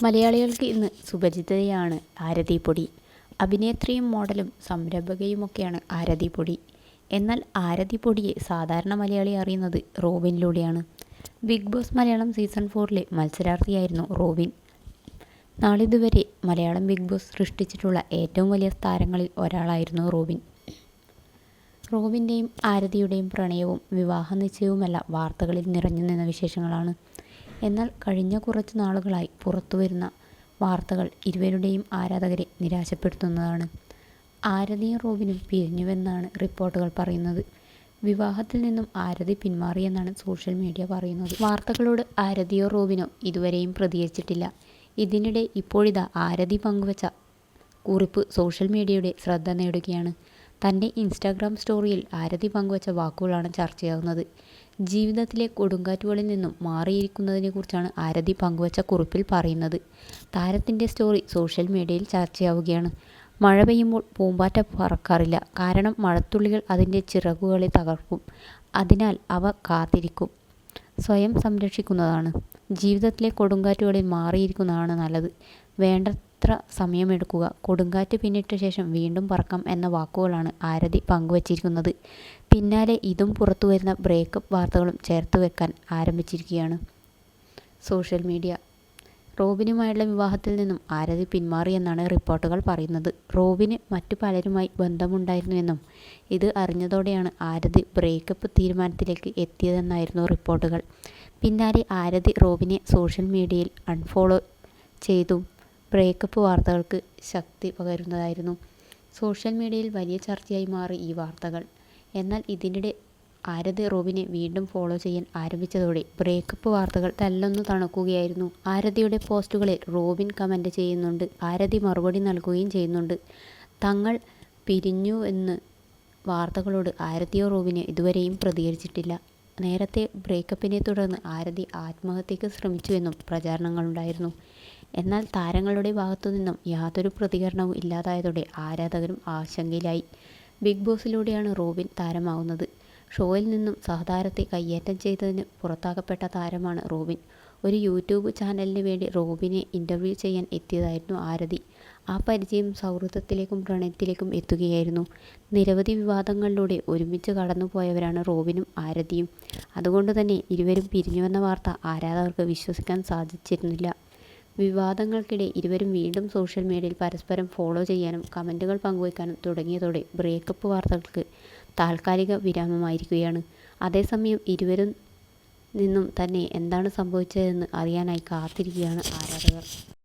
മലയാളികൾക്ക് ഇന്ന് സുപരിചിതയാണ് ആരതി പൊടി. അഭിനേത്രിയും മോഡലും സംരംഭകയുമൊക്കെയാണ് ആരതി പൊടി. എന്നാൽ ആരതി പൊടിയെ സാധാരണ മലയാളി അറിയുന്നത് റോബിനിലൂടെയാണ്. ബിഗ് ബോസ് മലയാളം സീസൺ 4 മത്സരാർത്ഥിയായിരുന്നു റോബിൻ. നാളിതുവരെ മലയാളം ബിഗ് ബോസ് സൃഷ്ടിച്ചിട്ടുള്ള ഏറ്റവും വലിയ താരങ്ങളിൽ ഒരാളായിരുന്നു റോബിൻ. റോബിൻ്റെയും ആരതിയുടെയും പ്രണയവും വിവാഹ നിശ്ചയവുമെല്ലാം വാർത്തകളിൽ നിറഞ്ഞു നിന്ന വിശേഷങ്ങളാണ്. എന്നാൽ കഴിഞ്ഞ കുറച്ച് നാളുകളായി പുറത്തുവരുന്ന വാർത്തകൾ ഇരുവരുടെയും ആരാധകരെ നിരാശപ്പെടുത്തുന്നതാണ്. ആരതിയും റോബിനും പിരിഞ്ഞുവെന്നാണ് റിപ്പോർട്ടുകൾ പറയുന്നത്. വിവാഹത്തിൽ നിന്നും ആരതി പിന്മാറിയെന്നാണ് സോഷ്യൽ മീഡിയ പറയുന്നത്. വാർത്തകളോട് ആരതിയോ റോബിനോ ഇതുവരെയും പ്രതികരിച്ചിട്ടില്ല. ഇതിനിടെ ഇപ്പോഴിതാ ആരതി പങ്കുവച്ച കുറിപ്പ് സോഷ്യൽ മീഡിയയുടെ ശ്രദ്ധ നേടുകയാണ്. തൻ്റെ ഇൻസ്റ്റാഗ്രാം സ്റ്റോറിയിൽ ആരതി പങ്കുവച്ച വാക്കുകളാണ് ചർച്ചയാകുന്നത്. ജീവിതത്തിലെ കൊടുങ്കാറ്റുകളിൽ നിന്നും മാറിയിരിക്കുന്നതിനെക്കുറിച്ചാണ് ആരതി പങ്കുവച്ച കുറിപ്പിൽ പറയുന്നത്. താരത്തിൻ്റെ സ്റ്റോറി സോഷ്യൽ മീഡിയയിൽ ചർച്ചയാവുകയാണ്. മഴ പെയ്യുമ്പോൾ പൂമ്പാറ്റ പറക്കാറില്ല. കാരണം മഴത്തുള്ളികൾ അതിൻ്റെ ചിറകുകളെ തകർക്കും. അതിനാൽ അവ കാത്തിരിക്കും. സ്വയം സംരക്ഷിക്കുന്നതാണ്. ജീവിതത്തിലെ കൊടുങ്കാറ്റുകളിൽ മാറിയിരിക്കുന്നതാണ് നല്ലത്. വേണ്ടത്ര സമയമെടുക്കുക. കൊടുങ്കാറ്റ് പിന്നിട്ട ശേഷം വീണ്ടും പറക്കാം എന്ന വാക്കുകളാണ് ആരതി പങ്കുവച്ചിരിക്കുന്നത്. പിന്നാലെ ഇതും പുറത്തുവരുന്ന ബ്രേക്കപ്പ് വാർത്തകളും ചേർത്ത് വെക്കാൻ ആരംഭിച്ചിരിക്കുകയാണ് സോഷ്യൽ മീഡിയ. റോബിനുമായുള്ള വിവാഹത്തിൽ നിന്നും ആരതി പിന്മാറിയെന്നാണ് റിപ്പോർട്ടുകൾ പറയുന്നത്. റോബിന് മറ്റു പലരുമായി ബന്ധമുണ്ടായിരുന്നുവെന്നും ഇത് അറിഞ്ഞതോടെയാണ് ആരതി ബ്രേക്കപ്പ് തീരുമാനത്തിലേക്ക് എത്തിയതെന്നായിരുന്നു റിപ്പോർട്ടുകൾ. പിന്നാലെ ആരതി റോബിനെ സോഷ്യൽ മീഡിയയിൽ അൺഫോളോ ചെയ്തും ബ്രേക്കപ്പ് വാർത്തകൾക്ക് ശക്തി പകരുന്നതായിരുന്നു. സോഷ്യൽ മീഡിയയിൽ വലിയ ചർച്ചയായി മാറി ഈ വാർത്തകൾ. എന്നാൽ ഇതിനിടെ ആരതി റോബിനെ വീണ്ടും ഫോളോ ചെയ്യാൻ ആരംഭിച്ചതോടെ ബ്രേക്കപ്പ് വാർത്തകൾ തല്ലൊന്നു തണുക്കുകയായിരുന്നു. ആരതിയുടെ പോസ്റ്റുകളിൽ റോബിൻ കമൻ്റ് ചെയ്യുന്നുണ്ട്. ആരതി മറുപടി നൽകുകയും ചെയ്യുന്നുണ്ട്. തങ്ങൾ പിരിഞ്ഞു എന്ന് വാർത്തകളോട് ആരതിയോ റോബിനോ ഇതുവരെയും പ്രതികരിച്ചിട്ടില്ല. നേരത്തെ ബ്രേക്കപ്പിനെ തുടർന്ന് ആരതി ആത്മഹത്യയ്ക്ക് ശ്രമിച്ചുവെന്നും പ്രചാരണങ്ങളുണ്ടായിരുന്നു. എന്നാൽ താരങ്ങളുടെ ഭാഗത്തുനിന്നും യാതൊരു പ്രതികരണവും ഇല്ലാതായതോടെ ആരാധകരും ആശങ്കയിലായി. Big ബോസിലൂടെയാണ് Robin താരമാവുന്നത്. ഷോയിൽ നിന്നും സഹതാരത്തെ കയ്യേറ്റം ചെയ്തതിന് പുറത്താക്കപ്പെട്ട താരമാണ് റോബിൻ. ഒരു യൂട്യൂബ് ചാനലിന് വേണ്ടി റോബിനെ ഇൻ്റർവ്യൂ ചെയ്യാൻ എത്തിയതായിരുന്നു ആരതി. ആ പരിചയം സൗഹൃദത്തിലേക്കും പ്രണയത്തിലേക്കും എത്തുകയായിരുന്നു. നിരവധി വിവാദങ്ങളിലൂടെ ഒരുമിച്ച് കടന്നുപോയവരാണ് റോബിനും ആരതിയും. അതുകൊണ്ട് തന്നെ ഇരുവരും പിരിഞ്ഞുവെന്ന വാർത്ത ആരാധകർക്ക് വിശ്വസിക്കാൻ സാധിച്ചിരുന്നില്ല. വിവാദങ്ങൾക്കിടെ ഇരുവരും വീണ്ടും സോഷ്യൽ മീഡിയയിൽ പരസ്പരം ഫോളോ ചെയ്യാനും കമൻറ്റുകൾ പങ്കുവയ്ക്കാനും തുടങ്ങിയതോടെ ബ്രേക്കപ്പ് വാർത്തകൾക്ക് താൽക്കാലിക വിരാമമായിരിക്കുകയാണ്. അതേസമയം ഇരുവരും നിന്നും തന്നെ എന്താണ് സംഭവിച്ചതെന്ന് അറിയാനായി കാത്തിരിക്കുകയാണ് ആരാധകർ.